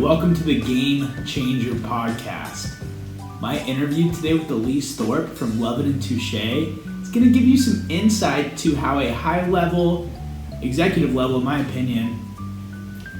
welcome to the Game Changer podcast. My interview today with Elise Thorpe from Lovitt Touché is going to give you some insight to how a high-level, executive level, in my opinion,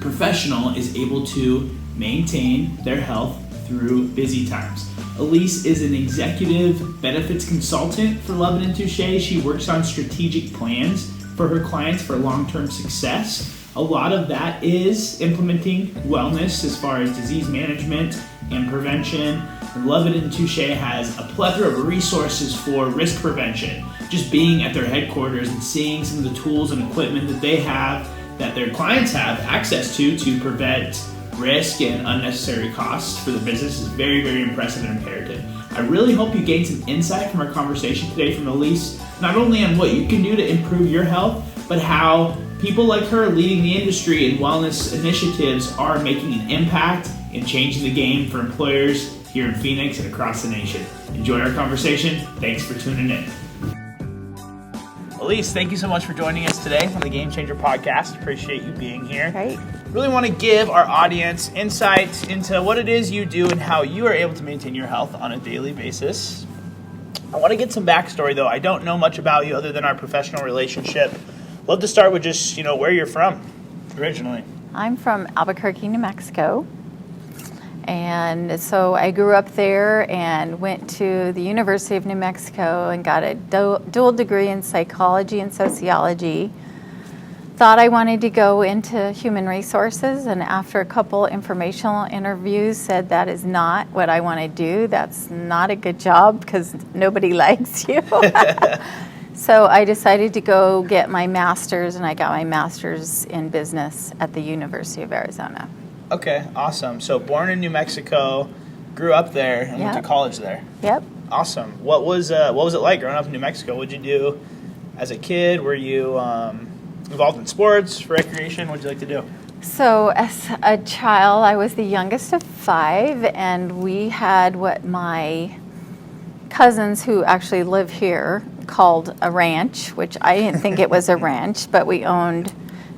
professional is able to maintain their health through busy times. Elise is an executive benefits consultant for Lovitt Touché. She works on strategic plans for her clients for long-term success. A lot of that is implementing wellness as far as disease management and prevention. And Lovitt Touché has a plethora of resources for risk prevention. Just being at their headquarters and seeing some of the tools and equipment that they have, that their clients have access to prevent risk and unnecessary costs for the business is very, very impressive and imperative. I really hope you gain some insight from our conversation today from Elise, not only on what you can do to improve your health, but how people like her leading the industry in wellness initiatives are making an impact in changing the game for employers here in Phoenix and across the nation. Enjoy our conversation. Thanks for tuning in. Elise, thank you so much for joining us today on the Game Changer podcast. Appreciate you being here. Great. Really want to give our audience insight into what it is you do and how you are able to maintain your health on a daily basis. I want to get some backstory though. I don't know much about you other than our professional relationship. Love to start with just, where you're from originally. I'm from Albuquerque, New Mexico. And so I grew up there and went to the University of New Mexico and got a dual degree in psychology and sociology. Thought I wanted to go into human resources, and after a couple informational interviews said that is not what I want to do. That's not a good job because nobody likes you. So I decided to go get my master's, and I got my master's in business at the University of Arizona. Okay, awesome. So born in New Mexico, grew up there, and went to college there. Yep. Awesome. What was it like growing up in New Mexico? What did you do as a kid? Were you involved in sports, for recreation? What did you like to do? So as a child, I was the youngest of 5, and we had what my cousins who actually live here called a ranch, which I didn't think it was a ranch, but we owned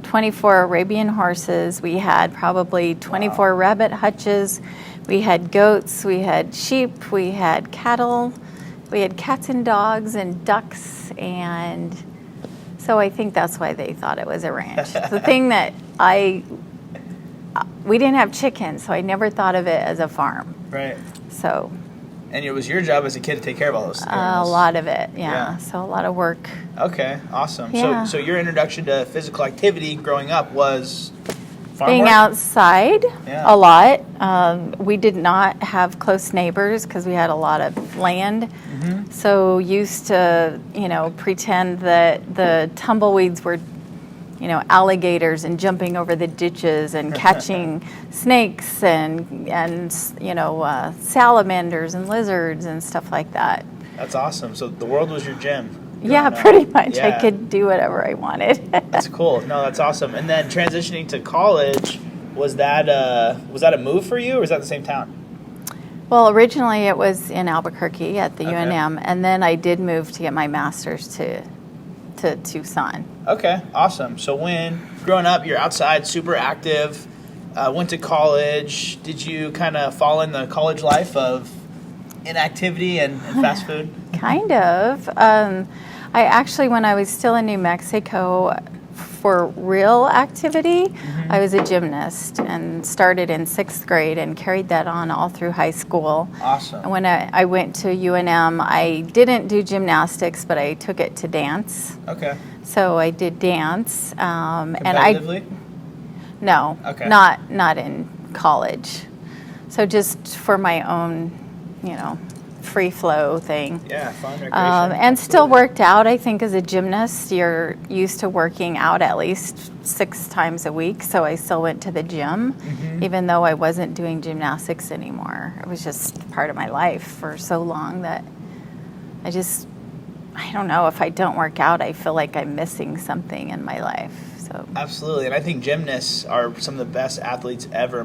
24 Arabian horses. We had probably 24 rabbit hutches. We had goats, we had sheep, we had cattle, we had cats and dogs and ducks, and so I think that's why they thought it was a ranch. The thing that we didn't have chickens, so I never thought of it as a farm. Right. So. And it was your job as a kid to take care of all those things. A lot of it, yeah. So a lot of work. Okay, awesome. Yeah. So your introduction to physical activity growing up was farm being work? Outside a lot. We did not have close neighbors because we had a lot of land. Mm-hmm. So used to, pretend that the tumbleweeds were, alligators and jumping over the ditches and catching snakes and salamanders and lizards and stuff like that. That's awesome. So the world was your gym. Yeah, pretty much. Yeah. I could do whatever I wanted. That's cool. No, that's awesome. And then transitioning to college, was that a move for you, or was that the same town? Well, originally it was in Albuquerque at the UNM, and then I did move to get my master's to Tucson. Okay, awesome. So when growing up, you're outside, super active, went to college. Did you kind of fall in the college life of inactivity and fast food? Kind of. I actually, when I was still in New Mexico, for real activity, I was a gymnast and started in 6th grade and carried that on all through high school. Awesome. And when I went to UNM, I didn't do gymnastics, but I took it to dance. Okay. So I did dance. Competitively? No, okay. Not in college. So just for my own, free flow thing. Yeah, fun, recreation. And still worked out. I think as a gymnast, you're used to working out at least 6 times a week. So I still went to the gym, even though I wasn't doing gymnastics anymore. It was just part of my life for so long that I don't know, if I don't work out, I feel like I'm missing something in my life. So absolutely, and I think gymnasts are some of the best athletes ever.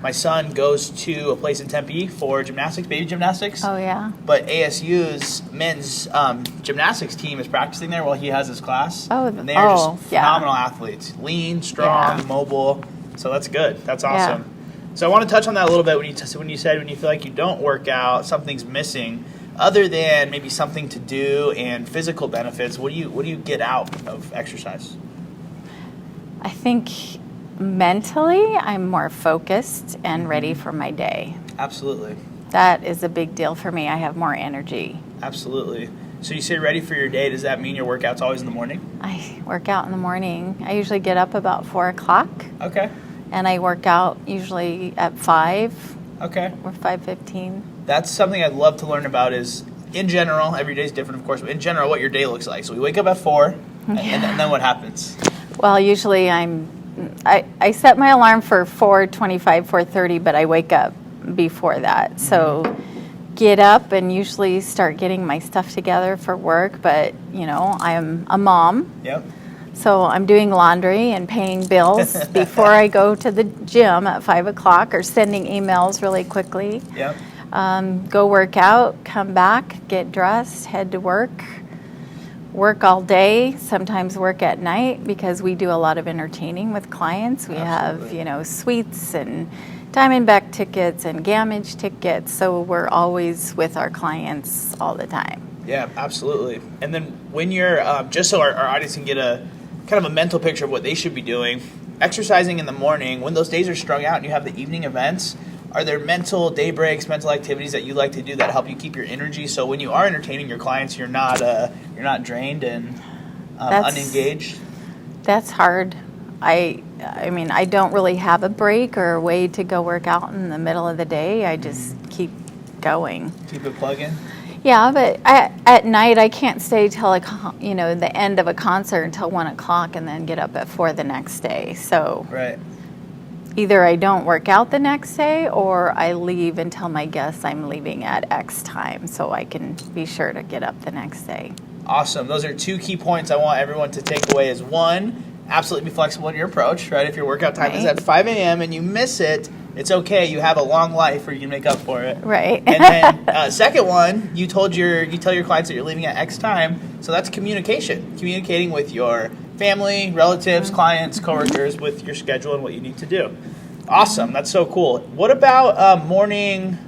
My son goes to a place in Tempe for gymnastics, baby gymnastics. Oh, yeah. But ASU's men's gymnastics team is practicing there while he has his class. Oh, and they are just phenomenal athletes. Lean, strong, mobile. So that's good. That's awesome. Yeah. So I want to touch on that a little bit when you said when you feel like you don't work out, something's missing. Other than maybe something to do and physical benefits, what do you get out of exercise? I think mentally I'm more focused and ready for my day. Absolutely. That is a big deal for me. I have more energy. Absolutely. So you say ready for your day. Does that mean your workout's always in the morning? I work out in the morning. I usually get up about 4 o'clock. Okay. And I work out usually at 5. Okay. Or 5:15. That's something I'd love to learn about is, in general, every day is different, of course, but in general, what your day looks like. So we wake up at 4, and then what happens? Well, usually I set my alarm for 4:25, 4:30, but I wake up before that. So get up and usually start getting my stuff together for work, but, I'm a mom. Yep. So I'm doing laundry and paying bills before I go to the gym at 5 o'clock or sending emails really quickly. Yep. Go work out, come back, get dressed, head to work all day, sometimes work at night because we do a lot of entertaining with clients. We Absolutely. have, suites and Diamondback tickets and Gamage tickets, so we're always with our clients all the time. Yeah, absolutely. And then when you're, just so our audience can get a kind of a mental picture of what they should be doing, exercising in the morning, when those days are strung out and you have the evening events, are there mental day breaks, mental activities that you like to do that help you keep your energy so when you are entertaining your clients, you're not drained and unengaged? That's hard. I mean, I don't really have a break or a way to go work out in the middle of the day. I just keep going. Keep it plugging? Yeah, but at night I can't stay till the end of a concert until 1 o'clock and then get up at 4 the next day. So right. Either I don't work out the next day or I leave and tell my guests I'm leaving at X time so I can be sure to get up the next day. Awesome. Those are 2 key points I want everyone to take away is 1, absolutely be flexible in your approach, right? If your workout time is at 5 a.m. and you miss it, it's okay. You have a long life where you can make up for it. Right. And then second one, you tell your clients that you're leaving at X time, so that's communication. Communicating with your family, relatives, clients, coworkers with your schedule and what you need to do. Awesome. That's so cool. What about morning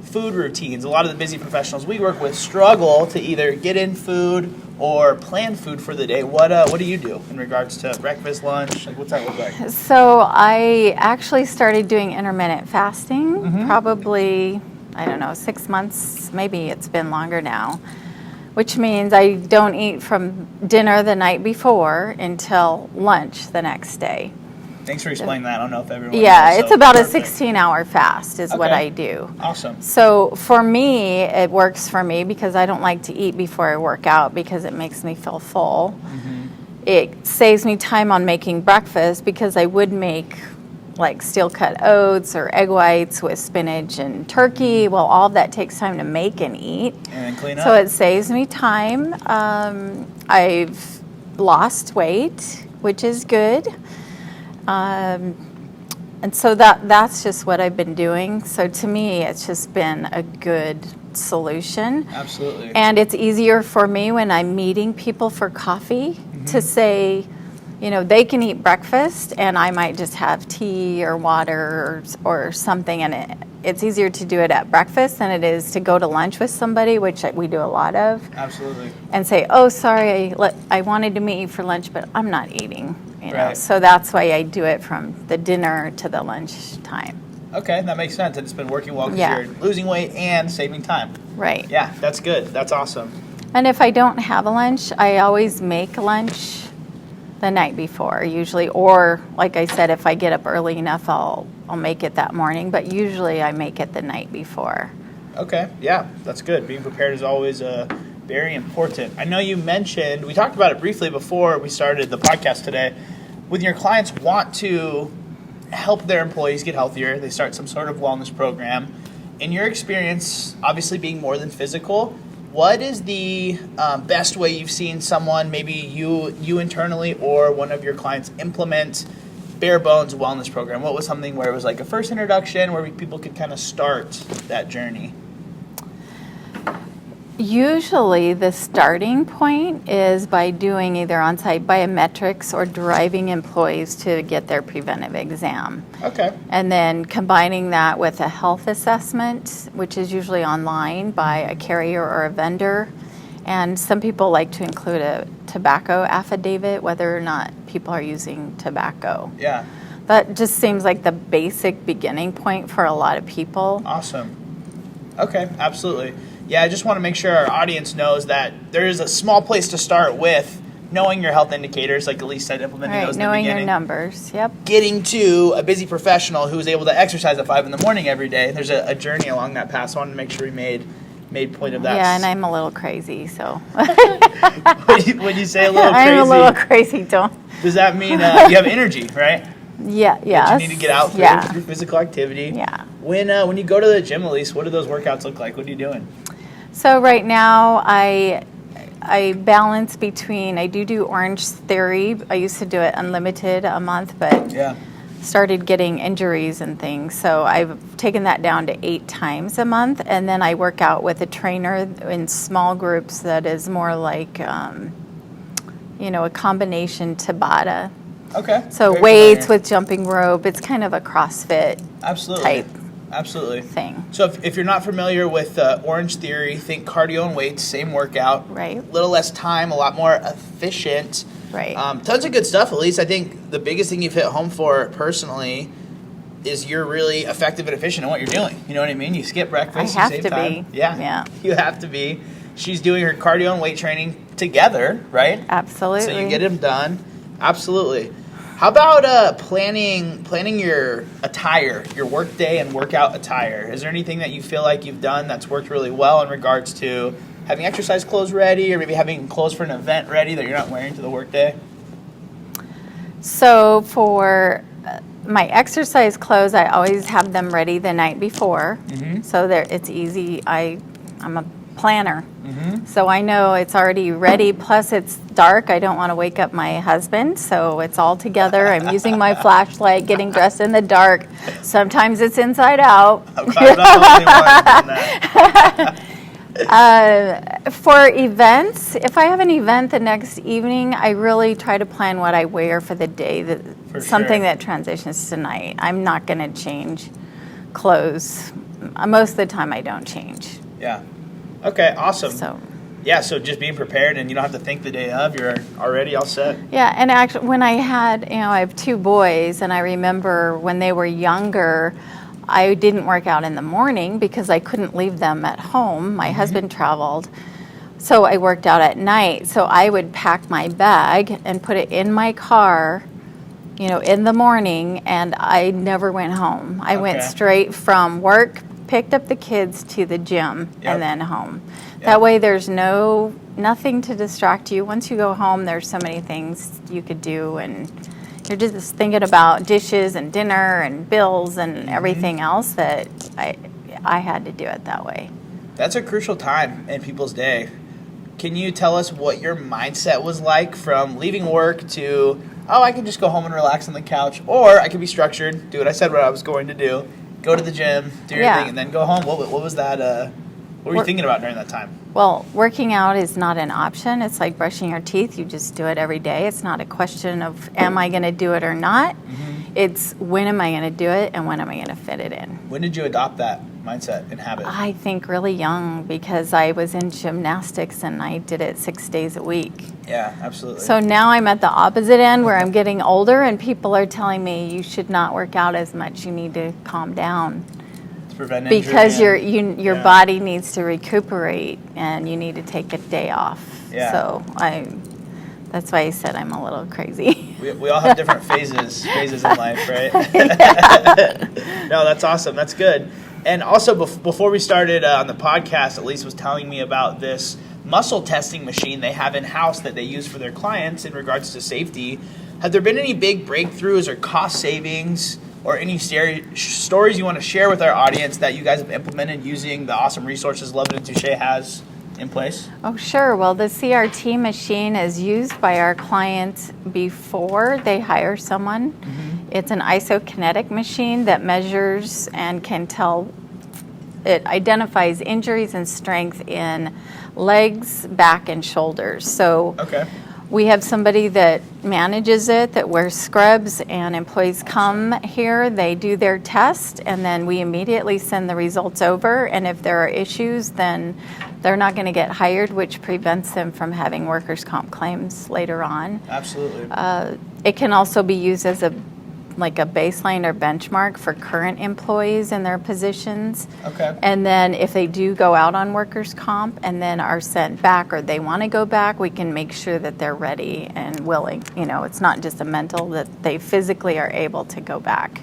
food routines? A lot of the busy professionals we work with struggle to either get in food or plan food for the day. What do you do in regards to breakfast, lunch? Like, what's that look like? So I actually started doing intermittent fasting probably, 6 months. Maybe it's been longer now, which means I don't eat from dinner the night before until lunch the next day. Thanks for explaining that. I don't know if everyone knows, it's about a 16-hour fast is what I do. Awesome. So for me, it works for me because I don't like to eat before I work out because it makes me feel full. It saves me time on making breakfast because I would make like steel-cut oats or egg whites with spinach and turkey. Well, all of that takes time to make and eat. And then clean up. So it saves me time. I've lost weight, which is good. And so that's just what I've been doing. So to me, it's just been a good solution. Absolutely. And it's easier for me when I'm meeting people for coffee to say, they can eat breakfast and I might just have tea or water or something. And it's easier to do it at breakfast than it is to go to lunch with somebody, which we do a lot of. Absolutely. And say, oh, sorry, I wanted to meet you for lunch, but I'm not eating. Right. So that's why I do it from the dinner to the lunch time. Okay, that makes sense. It's been working well because you're losing weight and saving time. Right. Yeah, that's good. That's awesome. And if I don't have a lunch, I always make lunch the night before, usually. Or, like I said, if I get up early enough, I'll make it that morning. But usually I make it the night before. Okay, yeah, that's good. Being prepared is always very important. I know you mentioned, we talked about it briefly before we started the podcast today, when your clients want to help their employees get healthier, they start some sort of wellness program. In your experience, obviously being more than physical, what is the best way you've seen someone, maybe you internally or one of your clients, implement bare bones wellness program? What was something where it was like a first introduction where people could kind of start that journey? Usually the starting point is by doing either on-site biometrics or driving employees to get their preventive exam. Okay. And then combining that with a health assessment, which is usually online by a carrier or a vendor. And some people like to include a tobacco affidavit, whether or not people are using tobacco. Yeah. That just seems like the basic beginning point for a lot of people. Awesome. Okay, absolutely. Yeah, I just want to make sure our audience knows that there is a small place to start with knowing your health indicators, like Elise said, implementing those in the knowing beginning. your numbers, yep. Getting to a busy professional who's able to exercise at 5 in the morning every day. There's a journey along that path, so I wanted to make sure we made point of that. Yeah, and I'm a little crazy, so. when you say a little crazy, I'm a little crazy, don't. Does that mean you have energy, right? Yeah, yes. That you need to get out through physical activity. Yeah. When you go to the gym, Elise, what do those workouts look like? What are you doing? So right now, I balance between, I do Orangetheory. I used to do it unlimited a month, but started getting injuries and things. So I've taken that down to 8 times a month, and then I work out with a trainer in small groups that is more like, a combination tabata. Okay. So very weights familiar. with jumping rope. It's kind of a CrossFit type thing. So if you're not familiar with Orangetheory, think cardio and weights, same workout. Right. A little less time, a lot more efficient. Right. Tons of good stuff, Elise. I think the biggest thing you've hit home for personally is you're really effective and efficient in what you're doing. You know what I mean? You skip breakfast. I have you save to time. be. Yeah. You have to be. She's doing her cardio and weight training together, right? Absolutely. So you get them done. Absolutely. How about planning your attire, your work day and workout attire? Is there anything that you feel like you've done that's worked really well in regards to having exercise clothes ready, or maybe having clothes for an event ready that you're not wearing to the work day? So for my exercise clothes, I always have them ready the night before. Mm-hmm. So it's easy. I'm a planner. Mm-hmm. So I know it's already ready, plus it's dark. I don't want to wake up my husband, so it's all together. I'm using my flashlight, getting dressed in the dark. Sometimes it's inside out. I'm not the only one doing that. For events, if I have an event the next evening, I really try to plan what I wear for the day, something that transitions to night. I'm not going to change clothes. Most of the time I don't change. Yeah. Okay, awesome. So just being prepared, and you don't have to think the day of. You're already all set. Yeah, and actually when I had, I have 2 boys, and I remember when they were younger, I didn't work out in the morning because I couldn't leave them at home. My husband traveled, so I worked out at night. So I would pack my bag and put it in my car, in the morning, and I never went home. I went straight from work, picked up the kids to the gym, and then home. That way there's nothing to distract you. Once you go home, there's so many things you could do, and you're just thinking about dishes and dinner and bills and everything else that I had to do it that way. That's a crucial time in people's day. Can you tell us what your mindset was like from leaving work to, I can just go home and relax on the couch, or I can be structured, do what I said what I was going to do, go to the gym, do your thing, and then go home? What was that? What were you thinking about during that time? Well, working out is not an option. It's like brushing your teeth. You just do it every day. It's not a question of am I going to do it or not. Mm-hmm. It's when am I going to do it and when am I going to fit it in. When did you adopt that mindset and habit? I think really young, because I was in gymnastics and I did it 6 days a week. Yeah, absolutely. So now I'm at the opposite end where I'm getting older and people are telling me you should not work out as much. You need to calm down. Prevent injury, because your body needs to recuperate and you need to take a day off. Yeah. So that's why I said I'm a little crazy. We all have different phases in life, right? No, that's awesome. That's good. And also, before we started on the podcast, Elise was telling me about this muscle testing machine they have in-house that they use for their clients in regards to safety. Have there been any big breakthroughs or cost savings or any stories you want to share with our audience that you guys have implemented using the awesome resources Lovitt Touché has in place? Oh, sure. Well, the CRT machine is used by our clients before they hire someone. Mm-hmm. It's an isokinetic machine that measures and can tell, it identifies injuries and strength in legs, back, and shoulders. So Okay. we have somebody that manages it, that wears scrubs, and employees come here, they do their test, and then we immediately send the results over. And if there are issues, then they're not going to get hired, which prevents them from having workers' comp claims later on. Absolutely. It can also be used as a baseline or benchmark for current employees in their positions. Okay. And then if they do go out on workers' comp and then are sent back or they want to go back, we can make sure that they're ready and willing. It's not just a mental, that they physically are able to go back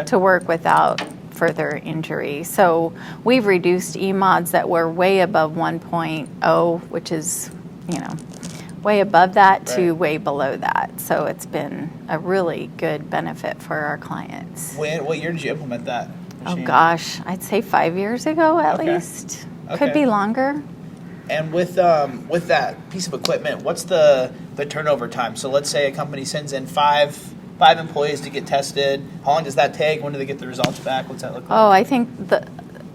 to work without further injury. So we've reduced EMODs that were way above 1.0, which is, way above that to way below that. So it's been a really good benefit for our clients. What year did you implement that machine? Oh gosh, I'd say 5 years ago at least. Could be longer. And with that piece of equipment, what's the turnover time? So let's say a company sends in five employees to get tested. How long does that take? When do they get the results back? What's that look like? Oh, I think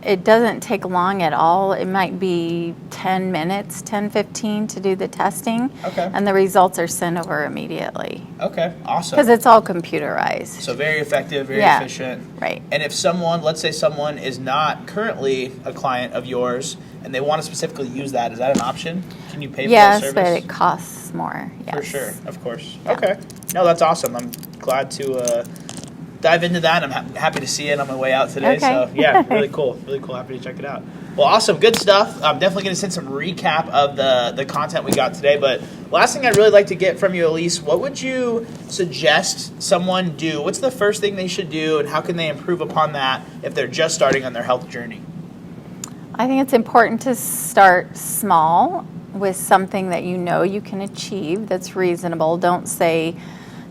it doesn't take long at all. It might be 10 minutes, 10, 15 to do the testing. Okay. And the results are sent over immediately. Okay, awesome. Because it's all computerized. So very effective, very efficient. Right. And if let's say someone is not currently a client of yours and they want to specifically use that, is that an option? Can you pay for that service? Yes, but it costs more. Yes. For sure, of course. Yeah. Okay. No, that's awesome. I'm glad to dive into that. I'm happy to see it on my way out today. Okay. So, yeah, really cool. Really cool. Happy to check it out. Well, awesome. Good stuff. I'm definitely going to send some recap of the content we got today. But last thing I'd really like to get from you, Elise, what would you suggest someone do? What's the first thing they should do, and how can they improve upon that if they're just starting on their health journey? I think it's important to start small with something that you can achieve that's reasonable. Don't say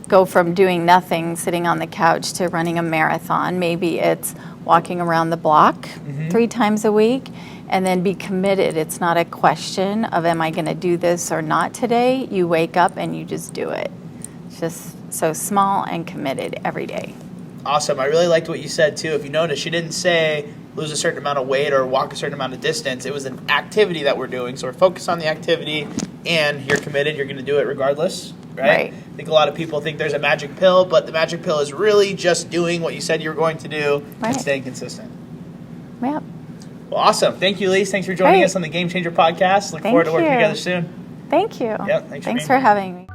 go from doing nothing, sitting on the couch, to running a marathon. Maybe it's walking around the block 3 times a week, and then be committed. It's not a question of, am I going to do this or not today? You wake up and you just do it. It's just so small and committed every day. Awesome. I really liked what you said, too. If you notice, she didn't say lose a certain amount of weight or walk a certain amount of distance. It was an activity that we're doing. So we're focused on the activity, and you're committed. You're going to do it regardless, right? I think a lot of people think there's a magic pill, but the magic pill is really just doing what you said you were going to do and staying consistent. Yep. Well, awesome. Thank you, Elise. Thanks for joining us on the Game Changer podcast. Look forward to working together soon. Thank you. Yep. Thanks for having me.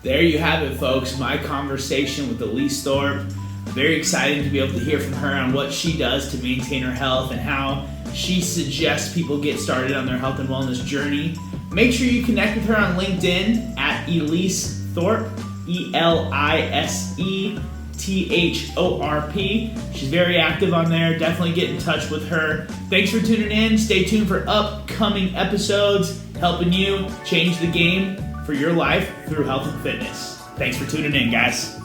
There you have it, folks. My conversation with Elise Thorpe. Very excited to be able to hear from her on what she does to maintain her health and how she suggests people get started on their health and wellness journey. Make sure you connect with her on LinkedIn at Elise Thorpe, ELISETHORP. She's very active on there. Definitely get in touch with her. Thanks for tuning in. Stay tuned for upcoming episodes helping you change the game for your life through health and fitness. Thanks for tuning in, guys.